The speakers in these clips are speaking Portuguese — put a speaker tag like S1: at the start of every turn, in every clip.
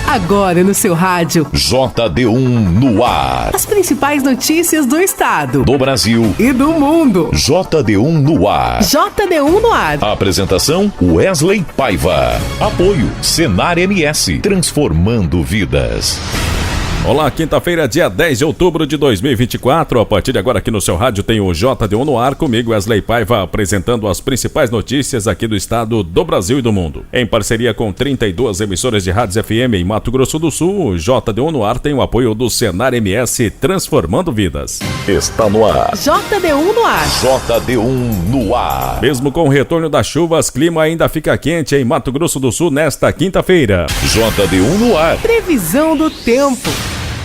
S1: Agora no seu rádio.
S2: JD1 no ar.
S1: As principais notícias do estado,
S2: do Brasil
S1: e do mundo.
S2: JD1 no ar.
S1: JD1 no ar.
S2: Apresentação Wesley Paiva. Apoio Senar MS. Transformando vidas.
S3: Olá, quinta-feira, dia 10 de outubro de 2024. A partir de agora aqui no seu rádio tem o JD1 no ar, comigo Wesley Paiva, apresentando as principais notícias aqui do estado, do Brasil e do mundo. Em parceria com 32 emissoras de rádios FM em Mato Grosso do Sul, o JD1 no ar tem o apoio do Senar MS, transformando vidas.
S2: Está no ar.
S1: JD1 no ar.
S2: JD1 no ar.
S3: Mesmo com o retorno das chuvas, clima ainda fica quente em Mato Grosso do Sul nesta quinta-feira.
S2: JD1 no ar.
S1: Previsão do tempo.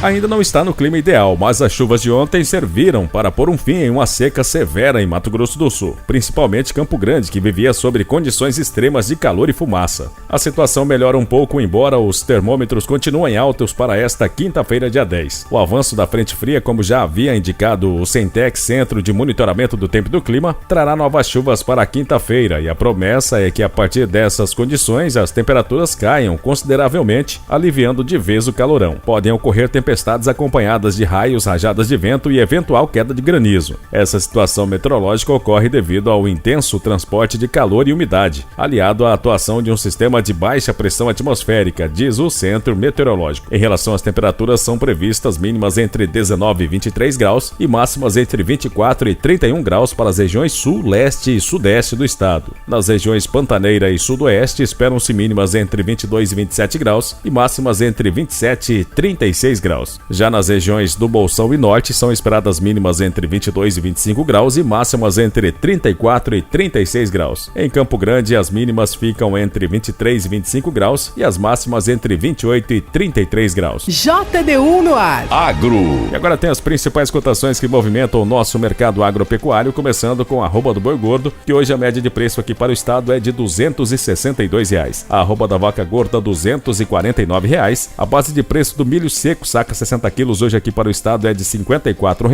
S3: Ainda não está no clima ideal, mas as chuvas de ontem serviram para pôr um fim em uma seca severa em Mato Grosso do Sul, principalmente Campo Grande, que vivia sob condições extremas de calor e fumaça. A situação melhora um pouco, embora os termômetros continuem altos para esta quinta-feira, dia 10. O avanço da frente fria, como já havia indicado o Centec, Centro de Monitoramento do Tempo e do Clima, trará novas chuvas para a quinta-feira, e a promessa é que a partir dessas condições as temperaturas caiam consideravelmente, aliviando de vez o calorão. Podem ocorrer tempestades acompanhadas de raios, rajadas de vento e eventual queda de granizo. Essa situação meteorológica ocorre devido ao intenso transporte de calor e umidade, aliado à atuação de um sistema de baixa pressão atmosférica, diz o Centro Meteorológico. Em relação às temperaturas, são previstas mínimas entre 19 e 23 graus e máximas entre 24 e 31 graus para as regiões sul, leste e sudeste do estado. Nas regiões Pantaneira e sudoeste, esperam-se mínimas entre 22 e 27 graus e máximas entre 27 e 36 graus. Já nas regiões do Bolsão e Norte, são esperadas mínimas entre 22 e 25 graus e máximas entre 34 e 36 graus. Em Campo Grande, as mínimas ficam entre 23 e 25 graus e as máximas entre 28 e 33 graus.
S1: JD1 no ar.
S2: Agro.
S3: E agora tem as principais cotações que movimentam o nosso mercado agropecuário, começando com a arroba do boi gordo, que hoje a média de preço aqui para o estado é de R$ 262. A arroba da vaca gorda, R$ 249. A base de preço do milho seco, saca 60 quilos hoje aqui para o estado é de R$ 54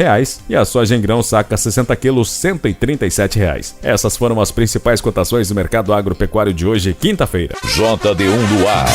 S3: e a soja em grão saca 60 quilos R$ 137. Essas foram as principais cotações do mercado agropecuário de hoje, quinta-feira.
S2: JD1 no ar.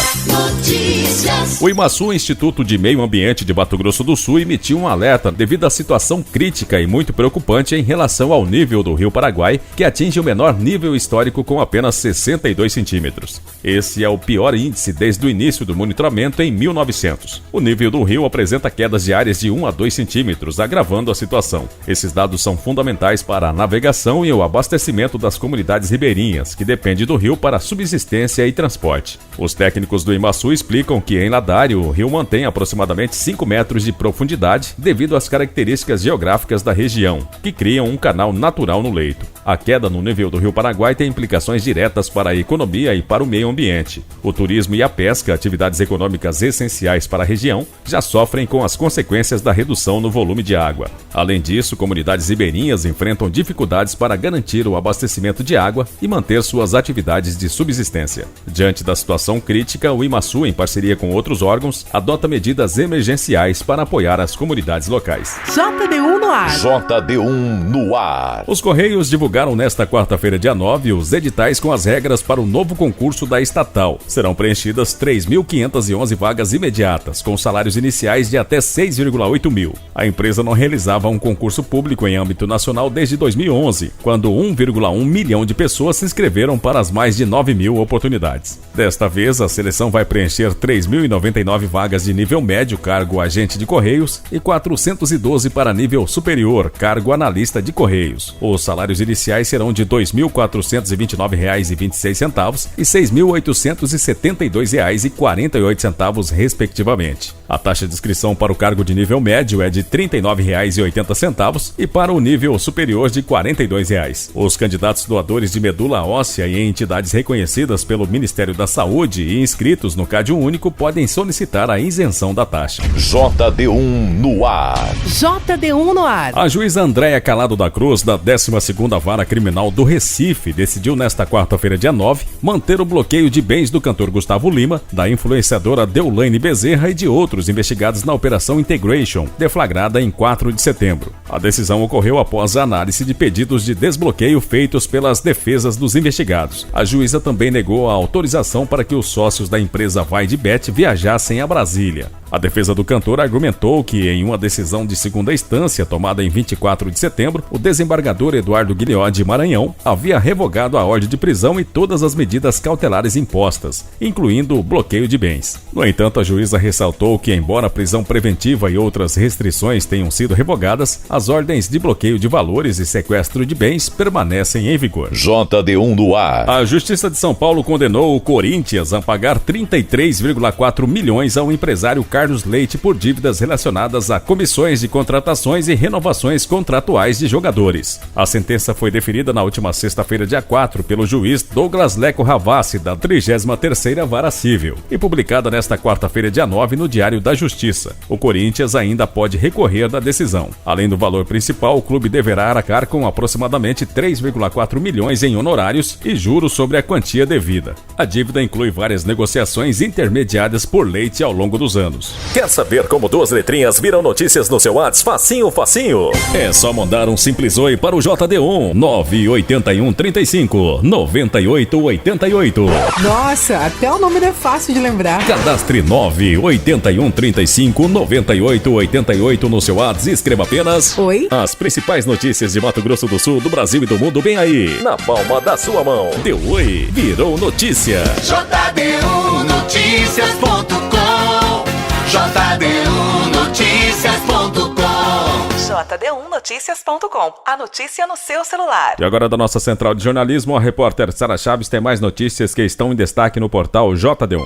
S3: O IMASU, Instituto de Meio Ambiente de Mato Grosso do Sul, emitiu um alerta devido à situação crítica e muito preocupante em relação ao nível do Rio Paraguai, que atinge o menor nível histórico com apenas 62 centímetros. Esse é o pior índice desde o início do monitoramento em 1900. O nível do rio apresenta quedas diárias de 1 a 2 centímetros, agravando a situação. Esses dados são fundamentais para a navegação e o abastecimento das comunidades ribeirinhas, que dependem do rio para subsistência e transporte. Os técnicos do IMASU explicam que em Ladário o rio mantém aproximadamente 5 metros de profundidade devido às características geográficas da região, que criam um canal natural no leito. A queda no nível do Rio Paraguai tem implicações diretas para a economia e para o meio ambiente. O turismo e a pesca, atividades econômicas essenciais para a região, já sofrem com as consequências da redução no volume de água. Além disso, comunidades ribeirinhas enfrentam dificuldades para garantir o abastecimento de água e manter suas atividades de subsistência. Diante da situação crítica, o IMASU, em parceria com outros órgãos, adota medidas emergenciais para apoiar as comunidades locais.
S1: JD1 no ar.
S2: JD1 no ar.
S3: Os Correios divulgaram nesta quarta-feira, dia 9, os editais com as regras para o novo concurso da estatal. Serão preenchidas 3.511 vagas imediatas, com salários iniciais de até 6,8 mil. A empresa não realizava um concurso público em âmbito nacional desde 2011, quando 1,1 milhão de pessoas se inscreveram para as mais de 9 mil oportunidades. Desta vez, a seleção vai preencher 3.099 vagas de nível médio, cargo agente de Correios, e 412 para nível superior, cargo analista de Correios. Os salários iniciais serão de R$ 2.429,26 e R$ 6.872,48, respectivamente. A taxa de inscrição para o cargo de nível médio é de R$ 39,80 e para o nível superior de R$ 42. Os candidatos doadores de medula óssea e entidades reconhecidas pelo Ministério da Saúde e inscritos no Cadastro Único podem solicitar a isenção da taxa.
S2: JD1 no ar.
S1: JD1 no ar.
S3: A juíza Andréia Calado da Cruz, da 12ª Vara Criminal do Recife, decidiu nesta quarta-feira, dia 9, manter o bloqueio de bens do cantor Gustavo Lima, da influenciadora Deulaine Bezerra e de outros investigados investigados na Operação Integration, deflagrada em 4 de setembro. A decisão ocorreu após a análise de pedidos de desbloqueio feitos pelas defesas dos investigados. A juíza também negou a autorização para que os sócios da empresa Vai de Bet viajassem a Brasília. A defesa do cantor argumentou que, em uma decisão de segunda instância tomada em 24 de setembro, o desembargador Eduardo Guilhó de Maranhão havia revogado a ordem de prisão e todas as medidas cautelares impostas, incluindo o bloqueio de bens. No entanto, a juíza ressaltou que, embora a prisão preventiva e outras restrições tenham sido revogadas, as ordens de bloqueio de valores e sequestro de bens permanecem em vigor.
S2: JD1 no ar.
S3: A Justiça de São Paulo condenou o Corinthians a pagar 33,4 milhões ao empresário Carlos Leite por dívidas relacionadas a comissões de contratações e renovações contratuais de jogadores. A sentença foi deferida na última sexta-feira, dia 4, pelo juiz Douglas Leco Ravassi, da 33ª Vara Civil, e publicada nesta quarta-feira, dia 9, no Diário da Justiça. O Corinthians ainda pode recorrer da decisão. Além do valor principal, o clube deverá arcar com aproximadamente 3,4 milhões em honorários e juros sobre a quantia devida. A dívida inclui várias negociações intermediadas por Leite ao longo dos anos.
S4: Quer saber como 2 letrinhas viram notícias no seu WhatsApp? Facinho, facinho.
S3: É só mandar um simples oi para o JD1 981 35 98 88.
S1: Nossa, até o nome é fácil de lembrar.
S3: Cadastre 981 35 98 88 no seu WhatsApp e escreva apenas
S1: Oi.
S3: As principais notícias de Mato Grosso do Sul, do Brasil e do mundo bem aí,
S4: Na palma da sua mão.
S3: Deu oi, virou notícia.
S5: JD1Noticias.com JD1Noticias.com
S6: JD1Noticias.com. A notícia no seu celular.
S3: E agora da nossa central de jornalismo, a repórter Sara Chaves tem mais notícias que estão em destaque no portal JD1.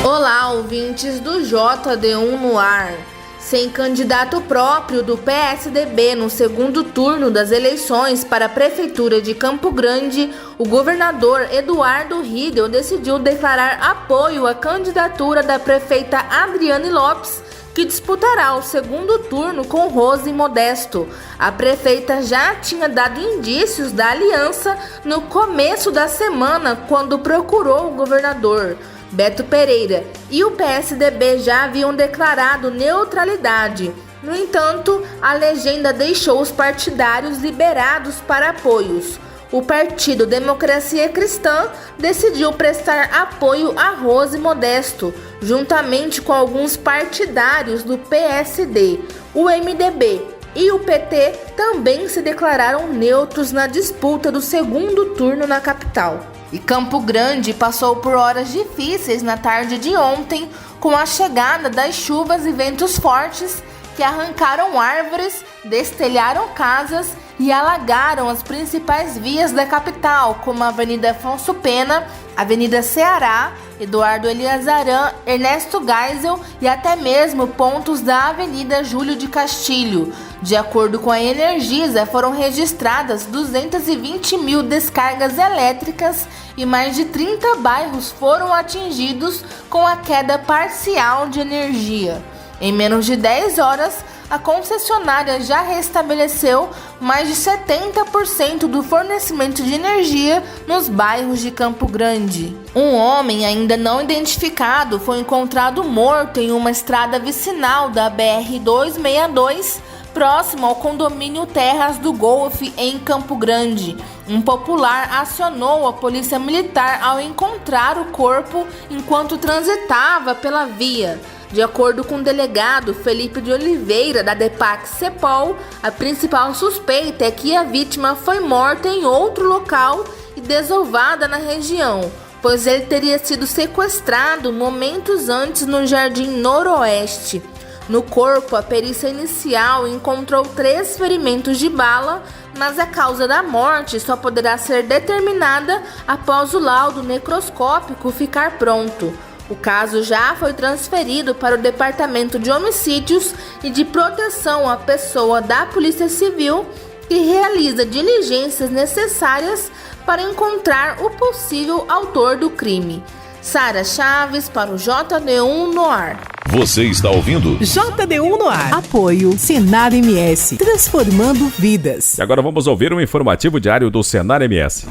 S7: Olá, ouvintes do JD1 no ar. Sem candidato próprio do PSDB no segundo turno das eleições para a Prefeitura de Campo Grande, o governador Eduardo Riedel decidiu declarar apoio à candidatura da prefeita Adriane Lopes, que disputará o segundo turno com Rose Modesto. A prefeita já tinha dado indícios da aliança no começo da semana, quando procurou o governador Beto Pereira, e o PSDB já haviam declarado neutralidade. No entanto, a legenda deixou os partidários liberados para apoios. O partido Democracia Cristã decidiu prestar apoio a Rose Modesto, juntamente com alguns partidários do PSD. O MDB e o PT também se declararam neutros na disputa do segundo turno na capital. E Campo Grande passou por horas difíceis na tarde de ontem, com a chegada das chuvas e ventos fortes que arrancaram árvores, destelharam casas e alagaram as principais vias da capital, como a Avenida Afonso Pena, Avenida Ceará, Eduardo Eliazarã, Ernesto Geisel e até mesmo pontos da Avenida Júlio de Castilho. De acordo com a Energisa, foram registradas 220 mil descargas elétricas e mais de 30 bairros foram atingidos com a queda parcial de energia. Em menos de 10 horas, a concessionária já restabeleceu mais de 70% do fornecimento de energia nos bairros de Campo Grande. Um homem ainda não identificado foi encontrado morto em uma estrada vicinal da BR-262, próximo ao condomínio Terras do Golfe, em Campo Grande. Um popular acionou a polícia militar ao encontrar o corpo enquanto transitava pela via. De acordo com o delegado Felipe de Oliveira, da DEPAC Cepol, a principal suspeita é que a vítima foi morta em outro local e desovada na região, pois ele teria sido sequestrado momentos antes no Jardim Noroeste. No corpo, a perícia inicial encontrou 3 ferimentos de bala, mas a causa da morte só poderá ser determinada após o laudo necroscópico ficar pronto. O caso já foi transferido para o Departamento de Homicídios e de Proteção à Pessoa da Polícia Civil, que realiza diligências necessárias para encontrar o possível autor do crime. Sara Chaves para o JD1 no ar.
S2: Você está ouvindo?
S1: JD1 no ar. Apoio Senar MS, transformando vidas.
S3: E agora vamos ouvir um informativo diário do Senar MS.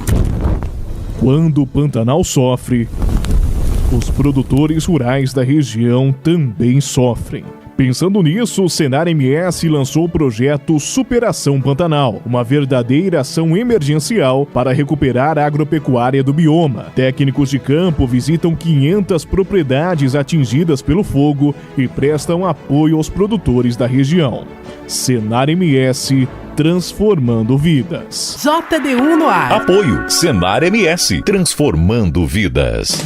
S8: Quando o Pantanal sofre, Os produtores rurais da região também sofrem. Pensando nisso, o Senar MS lançou o projeto Superação Pantanal, uma verdadeira ação emergencial para recuperar a agropecuária do bioma. Técnicos de campo visitam 500 propriedades atingidas pelo fogo e prestam apoio aos produtores da região. Senar MS, transformando vidas.
S1: JD1 no ar.
S2: Apoio Senar MS, transformando vidas.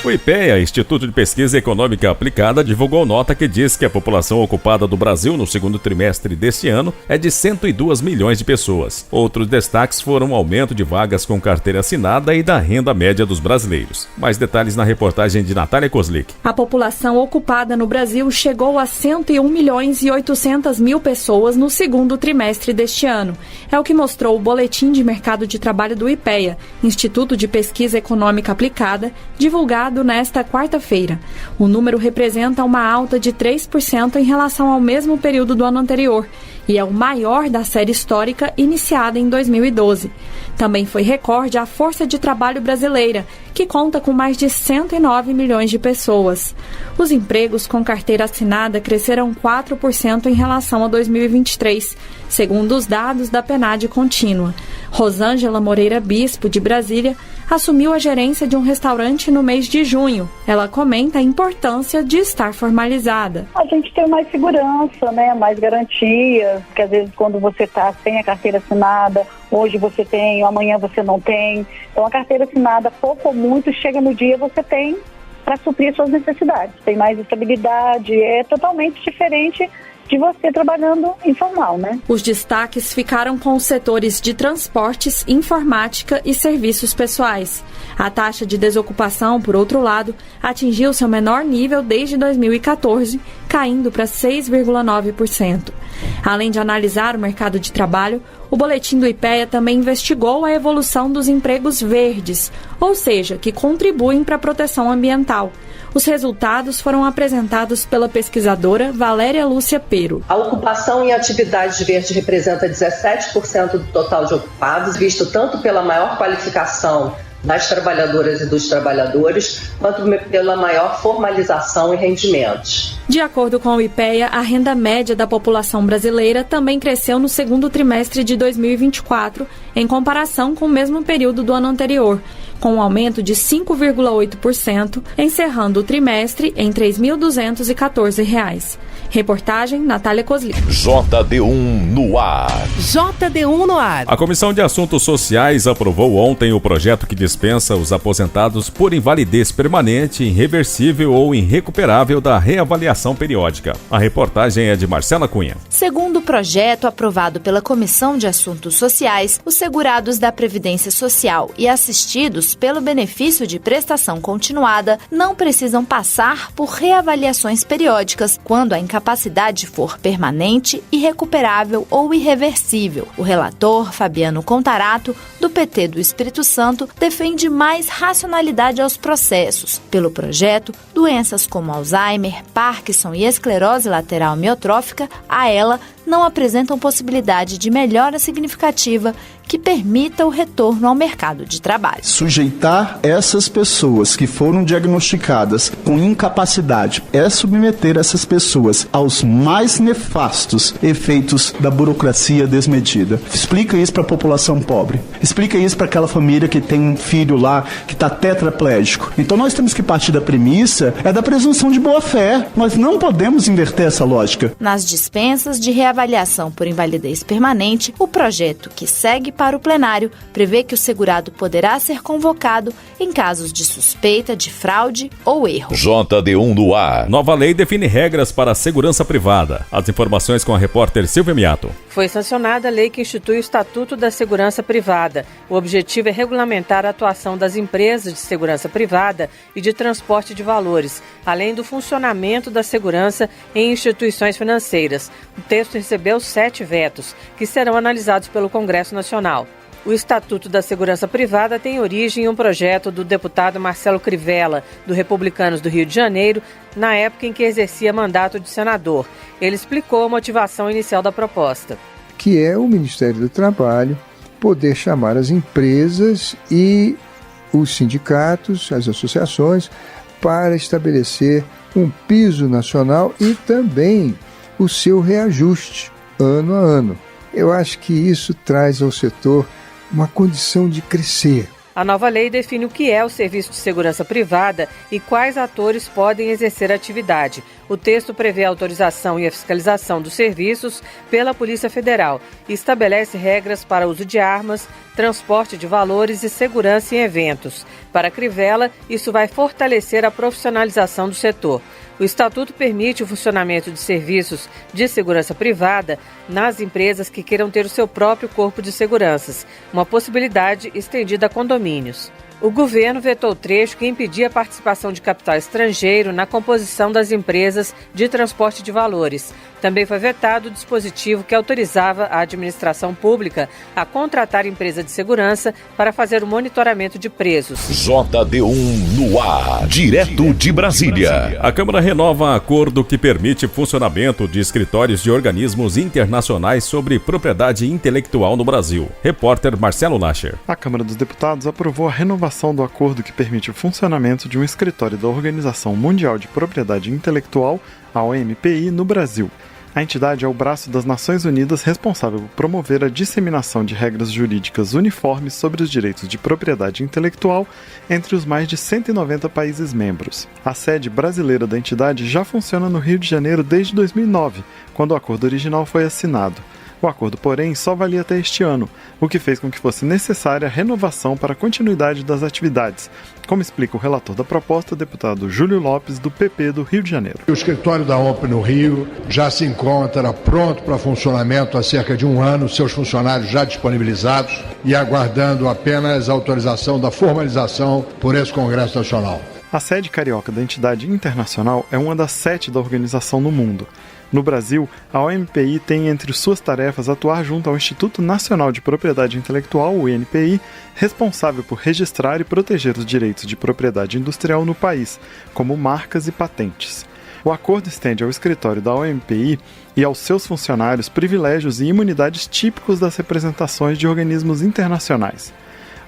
S3: O IPEA, Instituto de Pesquisa Econômica Aplicada, divulgou nota que diz que a população ocupada do Brasil no segundo trimestre deste ano é de 102 milhões de pessoas. Outros destaques foram o aumento de vagas com carteira assinada e da renda média dos brasileiros. Mais detalhes na reportagem de Natália Kozlik.
S9: A população ocupada no Brasil chegou a 101 milhões e 800 mil pessoas no segundo trimestre deste ano. É o que mostrou o Boletim de Mercado de Trabalho do IPEA, Instituto de Pesquisa Econômica Aplicada, divulgado nesta quarta-feira. O número representa uma alta de 3% em relação ao mesmo período do ano anterior e é o maior da série histórica iniciada em 2012. Também foi recorde a força de trabalho brasileira, que conta com mais de 109 milhões de pessoas. Os empregos com carteira assinada cresceram 4% em relação a 2023, segundo os dados da PNAD contínua. Rosângela Moreira Bispo, de Brasília, assumiu a gerência de um restaurante no mês de junho. Ela comenta a importância de estar formalizada.
S10: A gente tem mais segurança, né? Mais garantia, porque às vezes quando você está sem a carteira assinada, hoje você tem, amanhã você não tem. Então a carteira assinada, pouco ou muito, chega no dia você tem para suprir suas necessidades. Tem mais estabilidade, é totalmente diferente de você trabalhando informal, né?
S9: Os destaques ficaram com os setores de transportes, informática e serviços pessoais. A taxa de desocupação, por outro lado, atingiu seu menor nível desde 2014, caindo para 6,9%. Além de analisar o mercado de trabalho, o boletim do IPEA também investigou a evolução dos empregos verdes, ou seja, que contribuem para a proteção ambiental. Os resultados foram apresentados pela pesquisadora Valéria Lúcia Pero.
S11: A ocupação em atividades verdes representa 17% do total de ocupados, visto tanto pela maior qualificação das trabalhadoras e dos trabalhadores, quanto pela maior formalização e rendimentos.
S9: De acordo com o IPEA, a renda média da população brasileira também cresceu no segundo trimestre de 2024, em comparação com o mesmo período do ano anterior, com um aumento de 5,8%, encerrando o trimestre em R$ 3.214. Reportagem Natália Kozlik.
S2: JD1 no ar.
S1: JD1 no ar.
S3: A Comissão de Assuntos Sociais aprovou ontem o projeto que dispensa os aposentados por invalidez permanente, irreversível ou irrecuperável da reavaliação periódica. A reportagem é de Marcela Cunha.
S12: Segundo o projeto aprovado pela Comissão de Assuntos Sociais, os segurados da Previdência Social e assistidos pelo benefício de prestação continuada não precisam passar por reavaliações periódicas quando a incapacidade for permanente, irrecuperável ou irreversível. O relator, Fabiano Contarato, do PT do Espírito Santo, defende mais racionalidade aos processos. Pelo projeto, doenças como Alzheimer, Parkinson e esclerose lateral amiotrófica, a ela não apresentam possibilidade de melhora significativa que permita o retorno ao mercado de trabalho.
S13: Sujeitar essas pessoas que foram diagnosticadas com incapacidade é submeter essas pessoas aos mais nefastos efeitos da burocracia desmedida. Explica isso para a população pobre. Explica isso para aquela família que tem um filho lá que está tetraplégico. Então nós temos que partir da premissa da presunção de boa-fé. Nós não podemos inverter essa lógica.
S12: Nas dispensas de reavaliação por invalidez permanente, o projeto que segue para o plenário prevê que o segurado poderá ser convocado em casos de suspeita de fraude ou erro.
S2: JD1 no ar.
S3: Nova lei define regras para a segurança privada. As informações com a repórter Silvia Miato.
S14: Foi sancionada a lei que institui o Estatuto da Segurança Privada. O objetivo é regulamentar a atuação das empresas de segurança privada e de transporte de valores, além do funcionamento da segurança em instituições financeiras. O texto recebeu 7 vetos, que serão analisados pelo Congresso Nacional. O Estatuto da Segurança Privada tem origem em um projeto do deputado Marcelo Crivella, do Republicanos do Rio de Janeiro, na época em que exercia mandato de senador. Ele explicou a motivação inicial da proposta.
S15: Que é o Ministério do Trabalho poder chamar as empresas e os sindicatos, as associações, para estabelecer um piso nacional e também o seu reajuste ano a ano. Eu acho que isso traz ao setor uma condição de crescer.
S14: A nova lei define o que é o serviço de segurança privada e quais atores podem exercer a atividade. O texto prevê a autorização e a fiscalização dos serviços pela Polícia Federal e estabelece regras para uso de armas, transporte de valores e segurança em eventos. Para a Crivella, isso vai fortalecer a profissionalização do setor. O Estatuto permite o funcionamento de serviços de segurança privada nas empresas que queiram ter o seu próprio corpo de seguranças, uma possibilidade estendida a condomínios. O governo vetou o trecho que impedia a participação de capital estrangeiro na composição das empresas de transporte de valores. Também foi vetado o dispositivo que autorizava a administração pública a contratar empresa de segurança para fazer o monitoramento de presos.
S2: JD1 no ar, direto de Brasília.
S3: A Câmara renova acordo que permite funcionamento de escritórios de organismos internacionais sobre propriedade intelectual no Brasil. Repórter Marcelo Nascher.
S16: A Câmara dos Deputados aprovou a renovação do acordo que permite o funcionamento de um escritório da Organização Mundial de Propriedade Intelectual, a OMPI, no Brasil. A entidade é o braço das Nações Unidas responsável por promover a disseminação de regras jurídicas uniformes sobre os direitos de propriedade intelectual entre os mais de 190 países membros. A sede brasileira da entidade já funciona no Rio de Janeiro desde 2009, quando o acordo original foi assinado. O acordo, porém, só valia até este ano, o que fez com que fosse necessária a renovação para a continuidade das atividades, como explica o relator da proposta, o deputado Júlio Lopes, do PP do Rio de Janeiro.
S17: O escritório da OMP no Rio já se encontra pronto para funcionamento há cerca de um ano, seus funcionários já disponibilizados e aguardando apenas a autorização da formalização por esse Congresso Nacional.
S16: A sede carioca da entidade internacional é uma das 7 da organização no mundo. No Brasil, a OMPI tem entre suas tarefas atuar junto ao Instituto Nacional de Propriedade Intelectual, o INPI, responsável por registrar e proteger os direitos de propriedade industrial no país, como marcas e patentes. O acordo estende ao escritório da OMPI e aos seus funcionários privilégios e imunidades típicos das representações de organismos internacionais.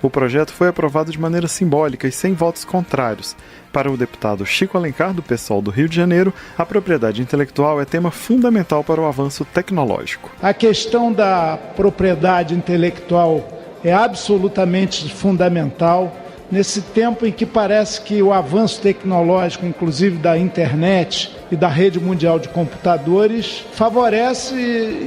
S16: O projeto foi aprovado de maneira simbólica e sem votos contrários. Para o deputado Chico Alencar, do PSOL do Rio de Janeiro, a propriedade intelectual é tema fundamental para o avanço tecnológico.
S18: A questão da propriedade intelectual é absolutamente fundamental. Nesse tempo em que parece que o avanço tecnológico, inclusive da internet e da rede mundial de computadores, favorece,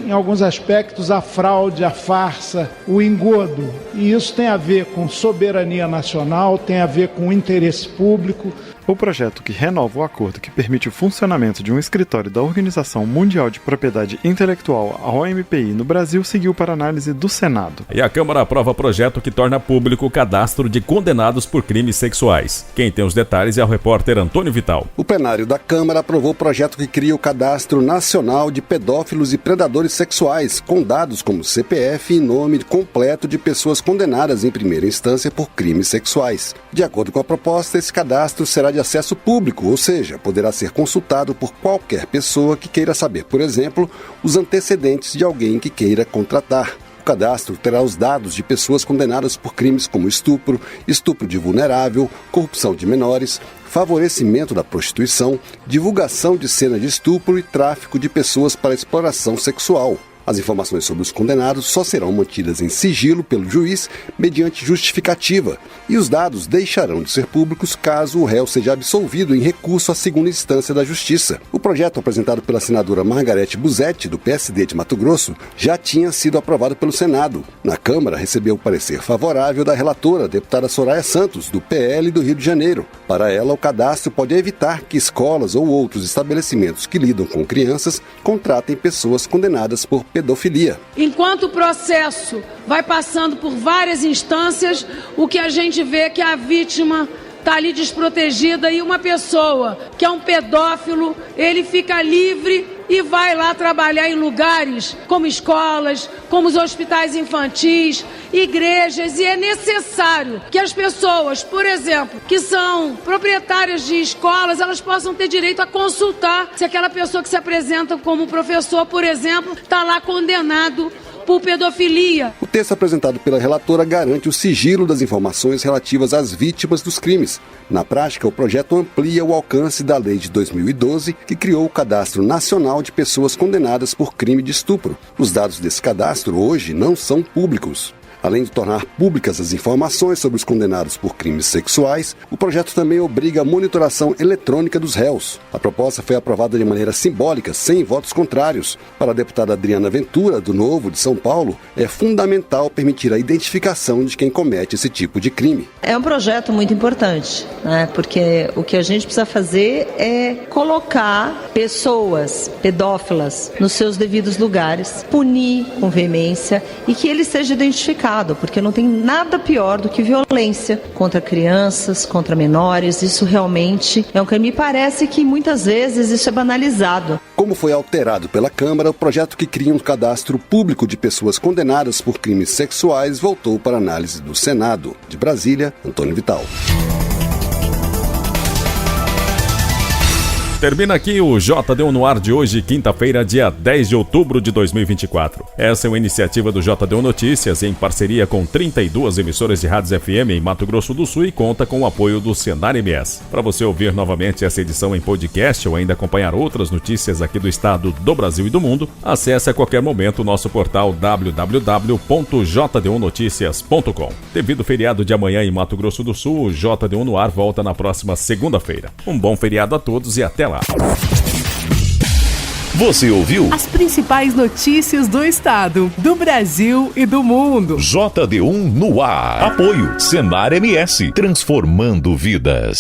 S18: em alguns aspectos, a fraude, a farsa, o engodo. E isso tem a ver com soberania nacional, tem a ver com interesse público.
S16: O projeto que renova o acordo que permite o funcionamento de um escritório da Organização Mundial de Propriedade Intelectual, a OMPI, no Brasil, seguiu para análise do Senado.
S3: E a Câmara aprova projeto que torna público o cadastro de condenados por crimes sexuais. Quem tem os detalhes é o repórter Antônio Vital.
S19: O plenário da Câmara aprovou o projeto que cria o Cadastro Nacional de Pedófilos e Predadores Sexuais, com dados como CPF e nome completo de pessoas condenadas em primeira instância por crimes sexuais. De acordo com a proposta, esse cadastro será de acesso público, ou seja, poderá ser consultado por qualquer pessoa que queira saber, por exemplo, os antecedentes de alguém que queira contratar. O cadastro terá os dados de pessoas condenadas por crimes como estupro, estupro de vulnerável, corrupção de menores, favorecimento da prostituição, divulgação de cena de estupro e tráfico de pessoas para exploração sexual. As informações sobre os condenados só serão mantidas em sigilo pelo juiz mediante justificativa, e os dados deixarão de ser públicos caso o réu seja absolvido em recurso à segunda instância da Justiça. O projeto apresentado pela senadora Margarete Busetti, do PSD de Mato Grosso, já tinha sido aprovado pelo Senado. Na Câmara, recebeu o parecer favorável da relatora, a deputada Soraya Santos, do PL do Rio de Janeiro. Para ela, o cadastro pode evitar que escolas ou outros estabelecimentos que lidam com crianças contratem pessoas condenadas por pedofilia.
S20: Enquanto o processo vai passando por várias instâncias, o que a gente vê é que a vítima está ali desprotegida e uma pessoa que é um pedófilo, ele fica livre e vai lá trabalhar em lugares como escolas, como os hospitais infantis, igrejas, e é necessário que as pessoas, por exemplo, que são proprietárias de escolas, elas possam ter direito a consultar se aquela pessoa que se apresenta como professor, por exemplo, está lá condenado por pedofilia.
S19: O texto apresentado pela relatora garante o sigilo das informações relativas às vítimas dos crimes. Na prática, o projeto amplia o alcance da lei de 2012, que criou o Cadastro Nacional de Pessoas Condenadas por Crime de Estupro. Os dados desse cadastro hoje não são públicos. Além de tornar públicas as informações sobre os condenados por crimes sexuais, o projeto também obriga a monitoração eletrônica dos réus. A proposta foi aprovada de maneira simbólica, sem votos contrários. Para a deputada Adriana Ventura, do Novo de São Paulo, é fundamental permitir a identificação de quem comete esse tipo de crime.
S21: É um projeto muito importante, né? Porque o que a gente precisa fazer é colocar pessoas pedófilas nos seus devidos lugares, punir com veemência e que ele seja identificado. Porque não tem nada pior do que violência contra crianças, contra menores. Isso realmente é um crime. Me parece que muitas vezes isso é banalizado.
S19: Como foi alterado pela Câmara, o projeto que cria um cadastro público de pessoas condenadas por crimes sexuais voltou para análise do Senado. De Brasília, Antônio Vital.
S3: Termina aqui o JD1 no ar de hoje, quinta-feira, dia 10 de outubro de 2024. Essa é uma iniciativa do JD1 Notícias em parceria com 32 emissoras de rádios FM em Mato Grosso do Sul e conta com o apoio do Senar MS. Para você ouvir novamente essa edição em podcast ou ainda acompanhar outras notícias aqui do estado, do Brasil e do mundo, acesse a qualquer momento o nosso portal www.jd1noticias.com. Devido ao feriado de amanhã em Mato Grosso do Sul, o JD1 no ar volta na próxima segunda-feira. Um bom feriado a todos e até lá.
S2: Você ouviu
S1: as principais notícias do estado, do Brasil e do mundo.
S2: JD1 no ar. Apoio Senar MS, transformando vidas.